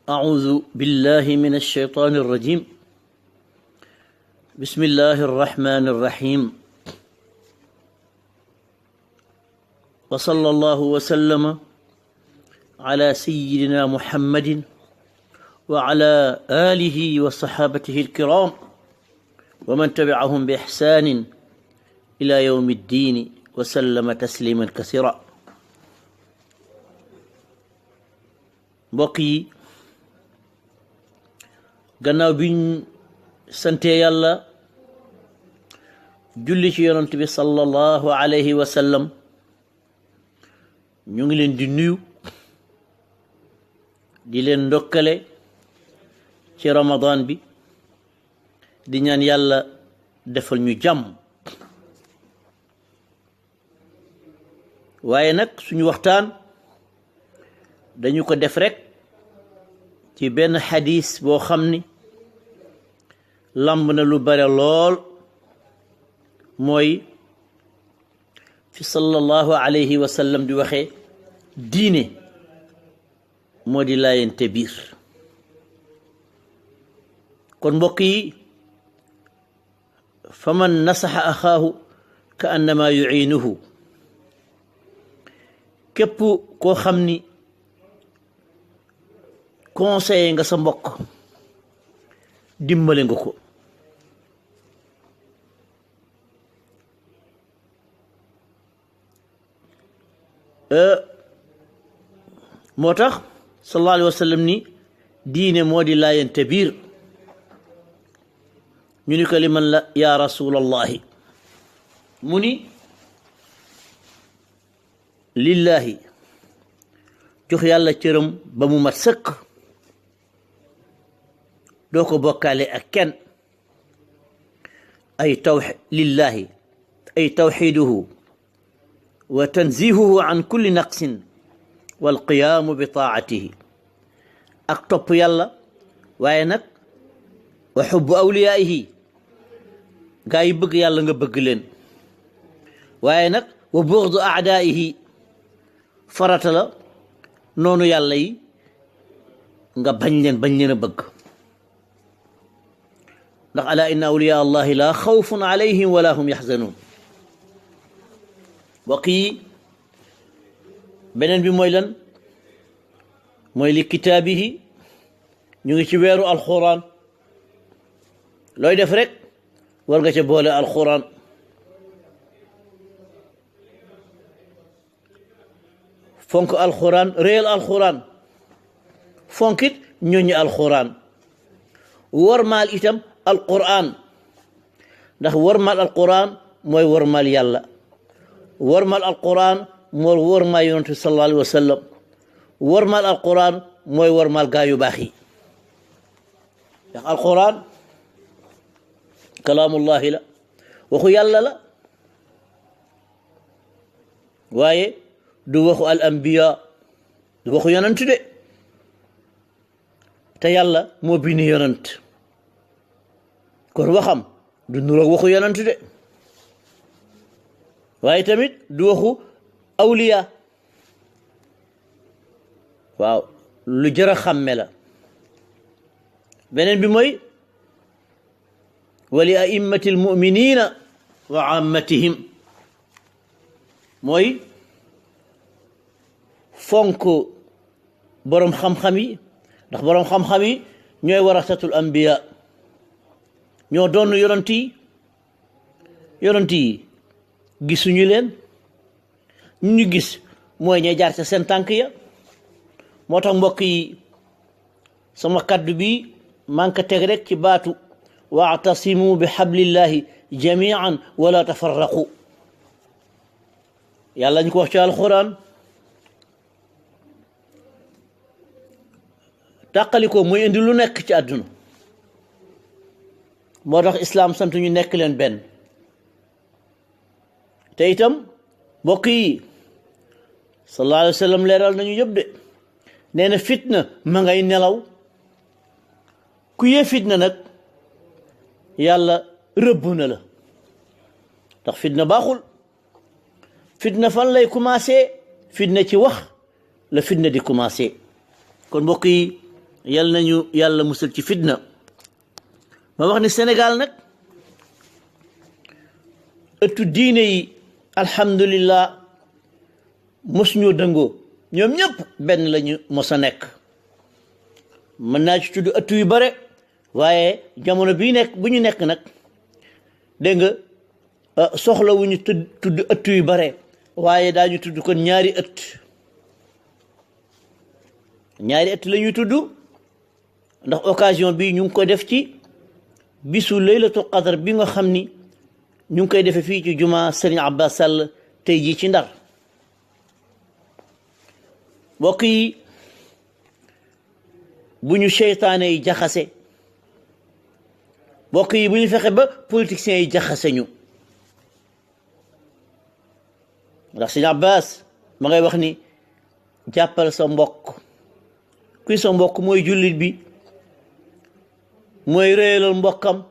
أعوذ بالله من الشيطان الرجيم بسم الله الرحمن الرحيم وصلى الله وسلم على سيدنا محمد وعلى آله وصحابته الكرام ومن تبعهم بإحسان إلى يوم الدين وسلم تسليما كثيرا. mbokk yi gannaaw biñ sante yàlla julli ci yonent bi sallallahu alayhi wa sallam ñu ngi leen di nuyu di leen ndokkale ci ramadan bi di ñaan yàlla defal ñu jàmm. waaye nag suñu waxtaan dañu ko def rek ci benn xadis boo xam ni lamb na lu bare lool, mooy fi sallallahu alayhi wa sallam di waxee diine moo di laayante biir. kon mbokk yi fa man nasaxa axaahu ka annama yuiinuhu, képp koo xam ni conseiller nga sa mbokk dimbale nga ko. moo tax sallallahu alayhi wa sallam ni diine moo di laayante biir. ñu ni ko liman la ya rasulallahi, mu ni lillahi, jox yàlla cëram ba mu mat sëkk, doo ko bokkaale ak kenn. lillahi ay tawxiduhu wa tanzihuhu an kulli naqsin wal qiyaamu bi taatihi, ak topp yàlla. waaye nag wa xubbu awliyaihi, gaa yi bëgg yàlla nga bëgg leen. waaye nag wa buxdu aadaihi, farata la noonu yàlla yi nga bañ leen a bëgg. ndax ala inna awliya allahi la xawfun alayhim wala hum yaxzanuun. mbokk yi beneen bi mooy lan? mooy li kitaabihi, ñu ngi ci weeru alquran. looy def rek war nga ca boole alquran. fonk alquran, réyal alquran, fonkit ñooñu alquran, warmaal itam alquran. ndax warmaal alquran mooy warmaal yàlla, warmaal alquran mooy warmaal yonent bi sallallahu alayhi wa sallam, warmaal alquran mooy warmaal gaa yu baax yi. ndax alquran kalaamullahi la, waxu yàlla la, waaye du waxu al anbiya, du waxu yonent de. te yàlla moo bind yonent, kon waxam du nuroog waxu yonent de. waaye tamit du waxu awliya. waaw, lu jar a xàmme la. beneen bi mooy wa li a'immati almuminina wa ammatihim, mooy fonk boroom xam-xam yi. ndax boroom xam-xam yi ñooy warasatul anbiya, ñoo doon yonent yi. yonent yi gisuñu leen, ñu gis mooy ñay jaar ca seen tànk ya. moo tax mbokk yi sama kaddu bi maa ngi ko teg rek ci baatu wa'tasimu bi hablillahi jamian wala tafarraqu. yàlla ñu ko wax ci alquran. tàqalikoo mooy indi lu nekk ci àdduna. moo tax islaam sant ñu nekk leen benn. te itam mbokk yi sallallahu alayhi wa sallam leeral nañu yëpp de. nee na fitna ma ngay nelaw. ku yee fitna nag yàlla rëbb na la. ndax fitna baaxul. fitna fan lay commencé? fitna ci wax la fitna di commencé. kon mbokk yi yal nañu yàlla musal ci fitna. ma wax ni Sénégal nag ëttu diine yi alhamdulillah mos ñoo dëngoo, ñoom ñëpp benn lañu mos a nekk. mën naa ci tudd ëttu yu bare, waaye jamono bii nekk bu ñu nekk nag dégg nga soxla wu ñu tudd ëttu yu bare, waaye daañu tudd kon ñaari ëtt la ñuy tudd, ndax occasion bi ñu ngi ko def ci bisu laylatul qadr bi nga xam ni ñu ngi koy defee fii ci juma Serigne Abbas Sall tey jii ci Ndar. mbokk yi bu ñu seytaane yi jaxase, mbokk yi bu ñu fexe ba politiciens yi jaxase ñu, ndax Serigne Abbas ma ngay wax ni jàppal sa mbokk. kuy sa mbokk mooy jullit bi, mooy réyalal mbokkam,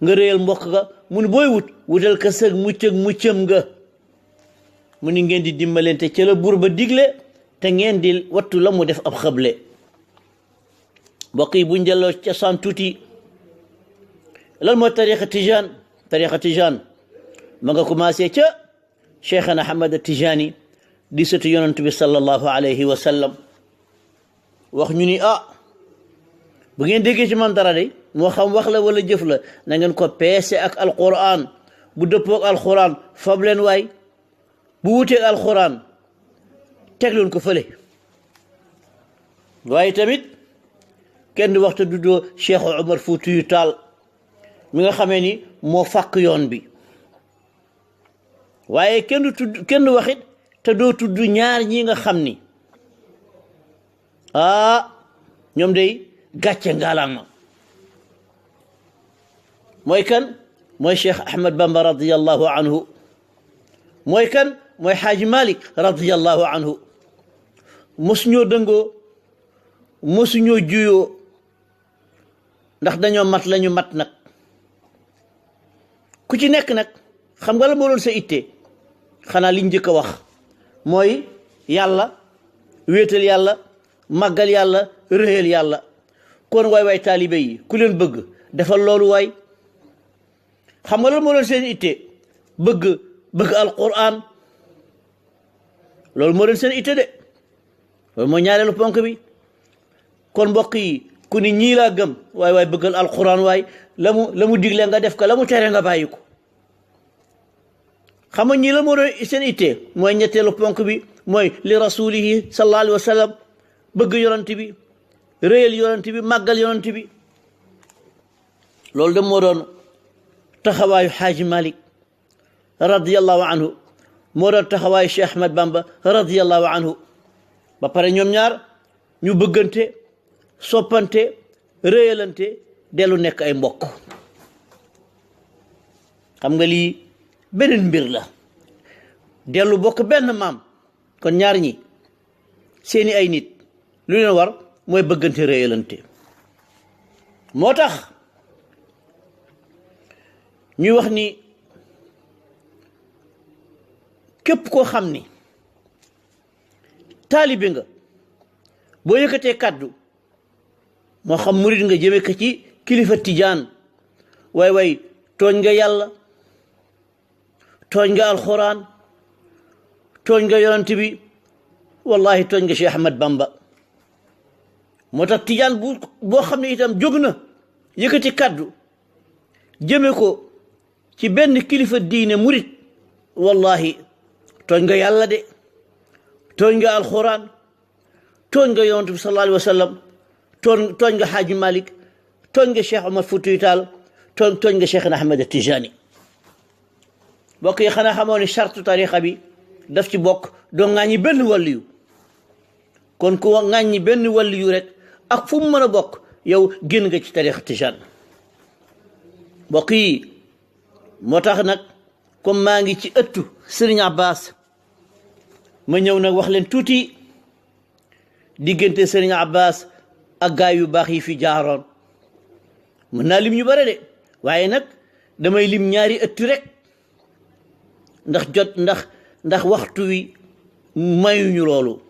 nga réyal mbokk ga. mu ni booy wutal ka sëg muccam nga. mu ni ngeen di dimbalante ca la buur ba digle, te ngeen di wattu la mu def ab xëble. mbokk yi buñ delloo ca san tuuti, lan mooy tariqa tijaan ma nga commencé ca cheikhana Ahmad Tijani di sëtu yonent bi sallallahu alayhi wa sallam. wax ñu ni bu ngeen déggee ci man dara de moo xam wax la wala jëf la, na ngeen ko peese ak alquran. bu dëppoo ak alquran fab leen waay, bu wuteeg alquran teg leen ko fële. waaye tamit kenn du waxta duddoo Cheikh Omar Foutiyou Tall mi nga xamee ni moo fàkk yoon bi. waaye kenn du waxit te doo tudd ñaar ñi nga xam ni ñoom day gàcce ngalaama. mooy kan? mooy Cheikh Ahmad Bamba radiyallahu anhu. mooy kan? mooy Xaaji Malik radiyallahu anhu. mosuñoo dëngoo, mosuñoo juyoo, ndax dañoo mat lañu mat nag. ku ci nekk nag xam nga la moo doon sa itte, xanaa liñ njëkk a wax mooy yàlla, wéetal yàlla, màggal yàlla, réyal yàlla. kon waay taalibe yi ku leen bëgg defal loolu waay. xam nga loolu moo doon seen itte, bëgg alquran. loolu moo doon seen itte de, loolu mooy ñaareelu ponk bi. kon mbokk yi ku ni ñii laa gëm, waay bëggal alquran waay, la mu digle nga def ko, la mu tere nga bàyyi ko. xam nga ñii la moo doon seen itte, mooy ñetteelu ponk bi, mooy li rasulihi sallallahu alayhi wa sallam, bëgg yonent bi, réyal yonent bi, màggal yonent bi. loolu de moo doon taxawaayu Xaaji Malik radiyallahu anhu, moo doon taxawaayu Cheikh Ahmad Bamba radiyallahu anhu. ba pare ñoom ñaar ñu bëggante, soppante, réyalante, dellu nekk ay mbokk. xam nga lii beneen mbir la, dellu bokk benn maam. kon ñaar ñi seeni ay nit lu leen war mooy bëggante, réyalante. moo tax ñuy wax ni képp koo xam ni taalibe nga, boo yëkkatee kàddu, moo xam murid nga jëme ko ci kilifa tijaan, waay tooñ nga yàlla, tooñ nga alxuraan, tooñ nga yonent bi, wallahi tooñ nga Cheikh Ahmad Bamba. moo tax tijaan boo xam ne itam jóg na yëkkati kàddu jëme ko ci benn kilifa diine murid, wallahi tooñ nga yàlla de, tooñ nga alxuraan, tooñ nga yonent bi sallallahu alayhi wa sallam, tooñ nga Xaaji Malik, tooñ nga Cheikh Omar Foutiyou Tall, tooñ nga Cheikh Ahmad Tijani. bokk yi xanaa xamoo ne charte tariqa bi daf ci bokk doo ŋàññi benn wàlliyu. kon ku ŋàññi benn wàlliyu rek ak fu mu mën a bokk, yow génn nga ci tariqa tijaan. mbokk yi moo tax nag comme maa ngi ci ëttu Serigne Abbas, ma ñëw nag wax leen tuuti diggante Serigne Abbas ak gaay yu baax yi fi jaaroon. mën naa lim ñu bare de, waaye nag damay lim ñaari ëtt rek, ndax waxtu wi mayuñu loolu.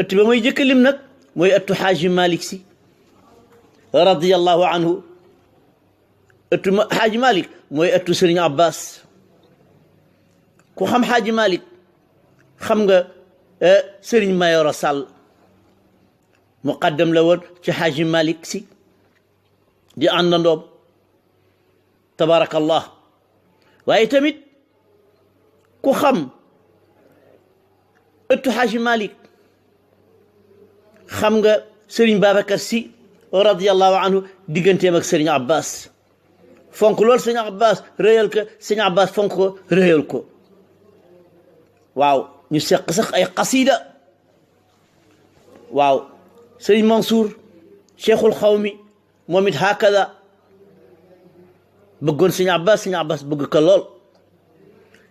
ëtt ba may jëkk lim nag mooy ëttu xaaji Malik si radiyallahu anhu. ëttu xaaji Malik mooy ëttu Sëriñ Abbas. ku xam xaaji Malik xam nga Sëriñ Mayoro Sall muqaddam la woon ci xaaji Malik si di àndandoom tabarakallah. waaye tamit ku xam ëttu xaaji Malik xam nga Sëriñ Babacar si radiyallahu anhu digganteem ak Sëriñ Abbas. fonk loolu Sëriñ Abbas réyal ko Sëriñ Abbas fonk ko réyal ko. waaw ñu seq sax ay qasida. waaw Sëriñ Mansour cheikhul xawmi moom it hakada bëggoon Sëriñ Abbas bëgg ko lool.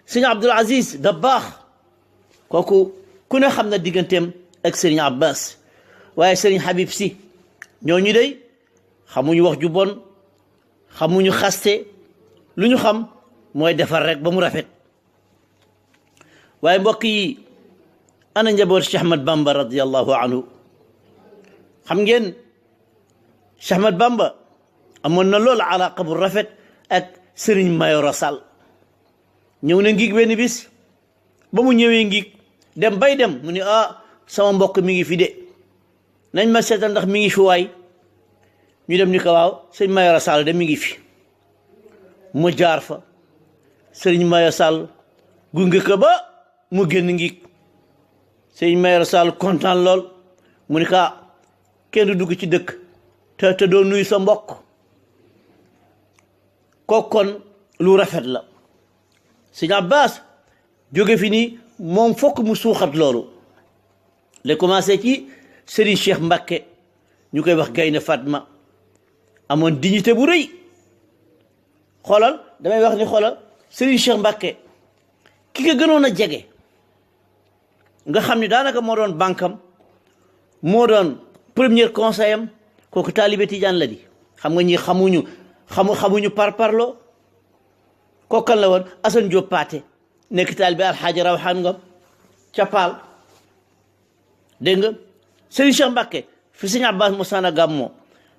Sëriñ Abdul Aziz Dabbaax kooku ku ne xam na digganteem ak Sëriñ Abbas. waaye Sëriñ Habib si ñooñu dey xamuñu wax ju bon, xamuñu xaste, lu ñu xam mooy defar rek ba mu rafet. waaye mbokk yi ana njaboot Cheikh Ahmad Bamba radiyallahu anhu. xam ngeen Cheikh Ahmad Bamba amoon na loolu alaqa bu rafet ak Sëriñ Mayoro Sall. ñëw na Ngig benn bis, ba mu ñëwee Ngig dem bay dem mu ne sama mbokk mi ngi fi de, nañ ma seetal ndax mi ngi fi waay. ñu dem ni ko waaw Sëriñ Mayoro Sall de mi ngi fi. mu jaar fa Sëriñ Mayoro Sall gunge ko ba mu génn Ngig. Sëriñ Mayoro Sall kontaan lool mu ni ko kenn du dugg ci dëkk te doo nuyu sa mbokk. kooku kon lu rafet la. Sëriñ Abbas jóge fi nii moom fokk mu suuxat loolu. la commencé ci Sëriñ Cheikh Mbakke ñu koy wax Gaynde Fatma, amoon dignité bu rëy. xoolal damay wax ni xoolal Sëriñ Cheikh Mbakke ki nga gënoon a jege nga xam ni daanaka moo doon bankam, moo doon premier conseil am, kooku taalibe Tijaan la di. xam nga ñi xamuñu parparloo. kooku kan la woon? Assane Diop Paate nekk taalibe Alxaaji Rawxaan Ngom ca Paal. dégg nga Sëriñ Cheikh Mbakke fi Sëriñ Abbas mosaana gàmmoo,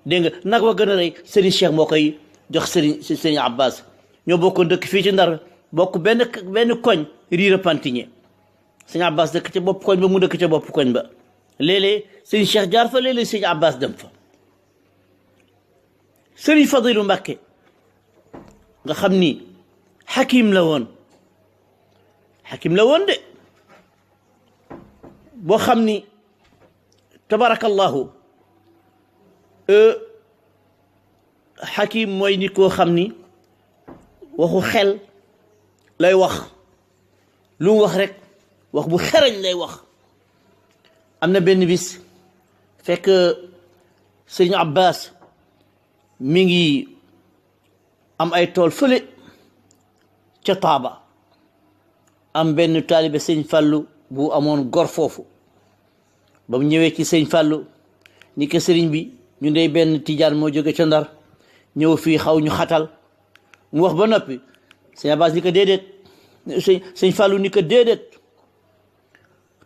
dégg nga nag wa gën a rëy Sëriñ Cheikh moo koy jox Sëriñ Abbas. ñoo bokk dëkk fii ci Ndar, bokk benn koñ riira Pantiñe. Sëriñ Abbas dëkk ca bopp koñ ba, mu dëkk ca bopp koñ ba. léeg-léeg Sëriñ Cheikh jaar fa, léeg-léeg Sëriñ Abbas dem fa. Sëriñ Fadilu Mbakke nga xam ni xakim la woon de, boo xam ni tabarakallahu. xakim mooy nit koo xam ni waxu xel lay wax, lu mu wax rek wax bu xereñ lay wax. am na benn bis fekk Sëriñ Abbas mi ngi am ay tool fële ca Taaba, am benn taalibe Sëriñ Fallu bu amoon gor foofu. ba mu ñëwee ci Sëriñ Fallu ni ko sëriñ bi ñu ndey benn tijaan moo jóge ca Ndar ñëw fii xaw ñu xatal. mu wax ba noppi Sëriñ Abbas ni ko déedéet, Sëriñ Fallu ni ko déedéet,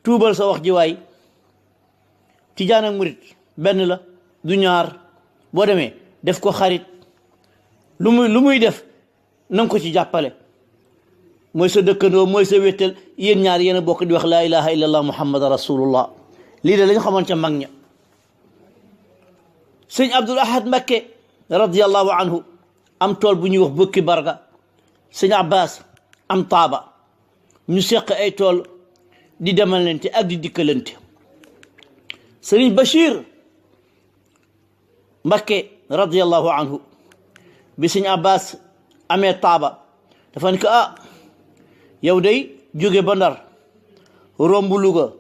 tuubal sa wax ji waay. tijaan ak murit benn la du ñaar. boo demee def ko xarit, lu muy def nanga ko ci jàppale. mooy sa dëkkandoo, mooy sa wéttal, yéen ñaar yéen a bokk di wax laa ilaha illallah muhammad rasulullah. lii de lañ xamoon ca mag ña. Sëñ Abdul Ahad Mbakke radiyallahu anhu am tool bu ñuy wax Bukki Barga. Sëñ Abbas am Taaba, ñu seq ay tool di demalante ak di dikkalante. Sëriñ Bachir Mbakke radiyallahu anhu bi Sëñ Abbas amee Taaba dafa ne ko yow day jóge ba Ndar romb Luga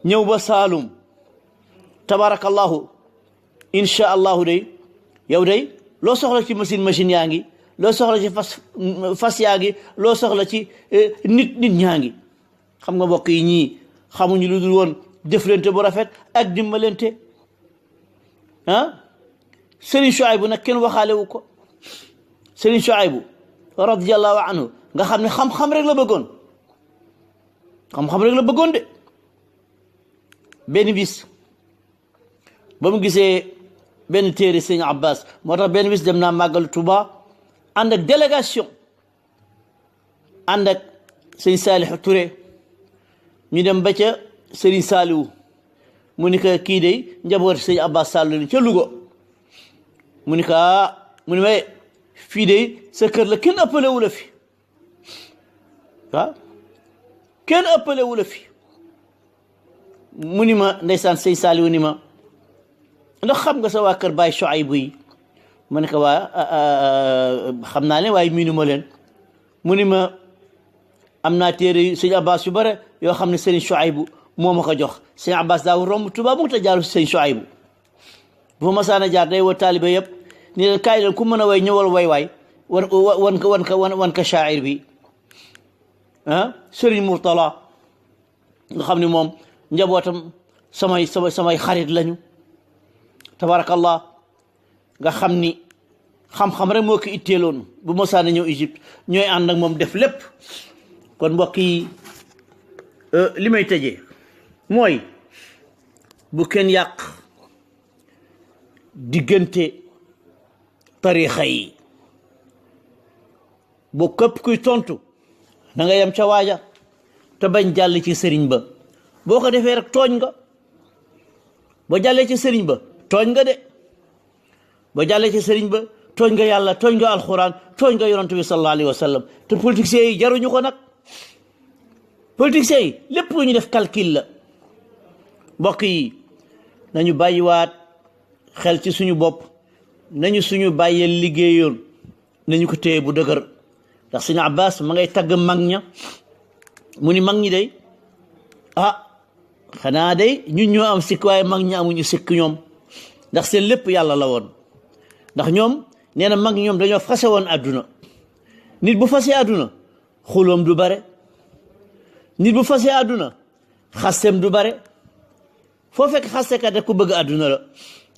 ñëw ba Saalum, tabarakallahu, insha allahu day yow day loo soxla ci machine yaa ngi, loo soxla ci fas yaa ngi, loo soxla ci nit ñaa ngi. xam nga mbokk yi ñii xamuñu lu dul woon jëflante bu rafet ak dimbalante. Sëriñ Shuaybu nag kenn waxaale wu ko. Sëriñ Shuaybu radiyallahu anhu nga xam ne xam-xam rek la bëggoon, xam-xam rek la bëggoon de. benn bis ba mu gisee benn téere sëñ Abbas moo tax benn bis dem naa màggalu Tuuba ànd ak délégation ànd ak sëñ Saalixu Ture ñu dem ba ca sëriñ Saaliwu mu ni ko kii de njaboot sëñ Abbas Sall ni ca Louga mu ni ko mu ni may fii de sa kër la kenn ëppale wu la fi waaw kenn ëppale wu la fi mu ni ma ndeysaan sëñ Saaliwu ni ma ndax xam nga sa waa kër Baay Shuaybu yi ma ne ko waa xam naa leen waaye miinu ma leen mu ni ma am naa téere sëñ Abbas yu bare yoo xam ne sëñ Shuaybu moo ma ko jox sëñ Abbas daaw romb Tuuba mu ta jaaru sëñ Shuaybu bu ma masaana jaar day woo taalibe yëpp ni leen kaay leen ku mën a way ñëwal way waay wan ka shaa'ir bi sëriñ Murtala nga xam ne moom njabootam samay xarit lañu tabarakallah nga xam ni xam-xam rek moo ko itteeloon bu masaana ñëw Égypte ñooy ànd ak moom def lépp kon mbokk yi li may tëjee mooy bu kenn yàq diggante tarixa yi bu képp kuy tontu da nga yem ca waaja te bañ jàll ci sëriñ ba boo ko defee rek tooñ nga boo jàllee ci sëriñ ba tooñ nga de boo jàllee ci sëriñ ba tooñ nga yàlla tooñ nga alxuraan tooñ nga yonent bi sallallahu alayhi wa sallam te politiciens yi jaruñu ko nag politiciens yi lépp lu ñu def calcul la mbokk yi nañu bàyyiwaat xel ci suñu bopp nañu suñu bàyyee liggéeyoon nañu ko téye bu dëgër ndax sëñ Abbas ma ngay tagg mag ña mu ni mag ñi day xanaa day ñun ñoo am sikk waaye mag ñi amuñu sikk ñoom ndax seen lépp yàlla la woon ndax ñoom nee na mag ñoom dañoo fase woon àdduna nit bu fasee àdduna xuloom du bare nit bu fasee àdduna xastem du bare foo fekk xastekat rek ku bëgg àdduna la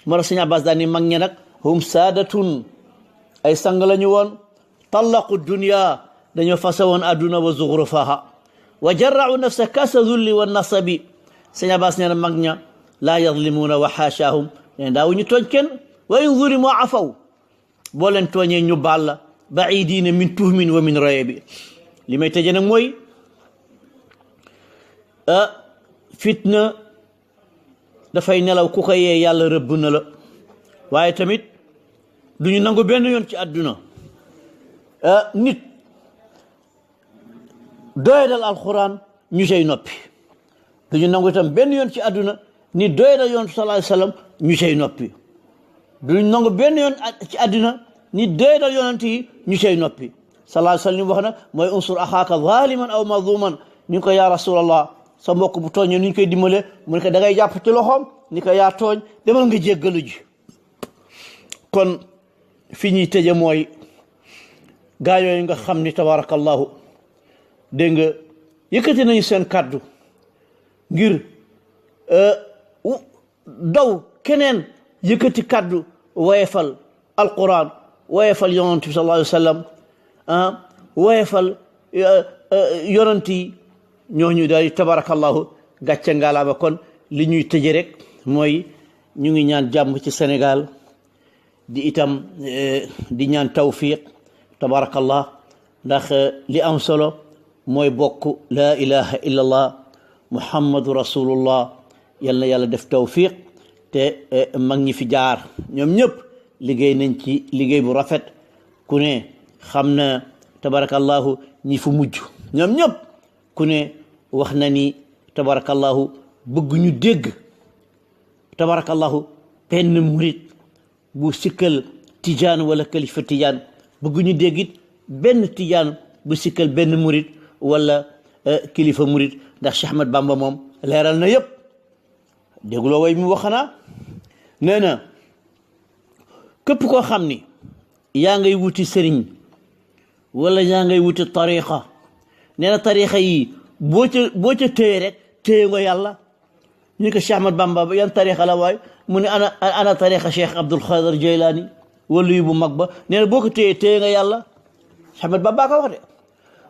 moo tax sëñ Abbas daal ni mag ña nag hum saadatun ay sang lañu woon tallaqu dunya dañoo fase woon àdduna wa zuxrufaha wa jarra'u nafsa kasa zulli wa nasabi sëñ Abbas nee na mag ña laa yadlimuuna wa xaashaahum nee daawu ñu tooñ kenn wa in zulimu afaw boo leen tooñee ñu baal la ba'idiina min tuhmin wa min rayabi li may tëje nag mooy fitna dafay nelaw ku ko yee yàlla rëbb na la waaye tamit du ñu nangu benn yoon ci àdduna nit doyadal alxuraan ñu cay noppi du ñu nangu itam benn yoon ci àdduna nit doyadal yoon sallallahu alayhi wa sallam ñu cay noppi du ñu nangu benn yoon ci àdduna nit doyadal yonent yi ñu cay noppi sallallahu alayhi wa sallam wax na mooy unsur axaaka zaliman aw mazluman ñu ko yaa rasulallah sa mbokk bu tooñee ni ñu koy dimbale mu ne ko da ngay jàpp ci loxoom ni ko yaa tooñ demal nga jéggalu ji kon fi ñuy tëje mooy gaa yooyu nga xam ni tabarakallahu dégg nga yëkkati nañu seen kàddu ngir daw keneen yëkkati kàddu woyefal alquran woyefal yonent bi sallallahu alayhi wa sallam woyefal yonent yi ñooñu daal tabarakallahu gàcce ngalaaba kon li ñuy tëje rek mooy ñu ngi ñaan jàmm ci Sénégal di itam di ñaan tawfiq tabarakallah ndax li am solo mooy bokk laa ilaha illa allah muhammadu rasulullah yal na yàlla def tawfiq te mag ñi fi jaar ñoom ñëpp liggéey nañ ci liggéey bu rafet ku ne xam na tabarakallahu ñi fu mujj ñoom ñëpp ku ne wax na ni tabarakallahu bëgg ñu dégg tabarakallahu benn murit bu sikkal tijaan wala kalifa tijaan bëgg ñu dégg it benn tijaan bu sikkal benn murit wala kilifa murit ndax Cheikh Ahmad Bamba moom leeral na yëpp dégguloo way mu waxanaa nee na képp koo xam ni yaa ngay wuti sëriñ wala yaa ngay wuti tariqa nee na tariqa yi boo ca téye rek téye nga yàlla ñu ko Cheikh Ahmad Bamba yan tariqa la waay mu ne ana tariqa Cheikh Abdul Qadir Jaylaani wala yu bu mag ba nee na boo ko téye téye nga yàlla Cheikh Ahmad Bamba ko wax de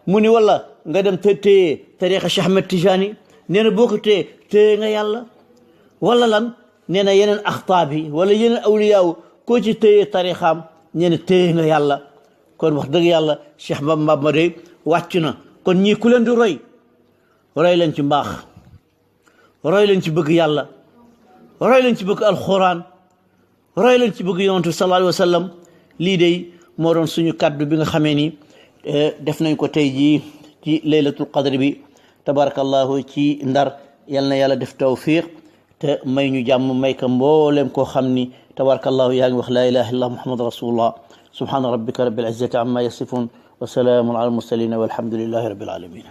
mu ni wala nga dem téye tariqa Cheikh Ahmad Tijaani nee na boo ko téye téye nga yàlla wala lan nee na yeneen axtaab yi wala yeneen awliyaaw koo ci téye tarixaam nee na téye nga yàlla. kon wax dëgg yàlla Cheikh Bamba de wàcc na. kon ñii ku leen di roy leen ci mbaax, roy leen ci bëgg yàlla, roy leen ci bëgg alxuraan, roy leen ci bëgg yonent bi sallallahu alayhi wa sallam. lii de moo doon suñu kàddu bi nga xamee ni def nañ ko tey jii ci laylatul qadr bi tabarakallahu ci Ndar. yal na yàlla def tawfiq te may ñu jàmm, may ka mboolem koo xam ni tabarakallahu yaa ngi wax laa ilaha illallah muhammad rasulullah. subhana rabbika rabbil izzati amma yasifun wa salaamun ala al mursalin walhamdulillahi rabbil alamin.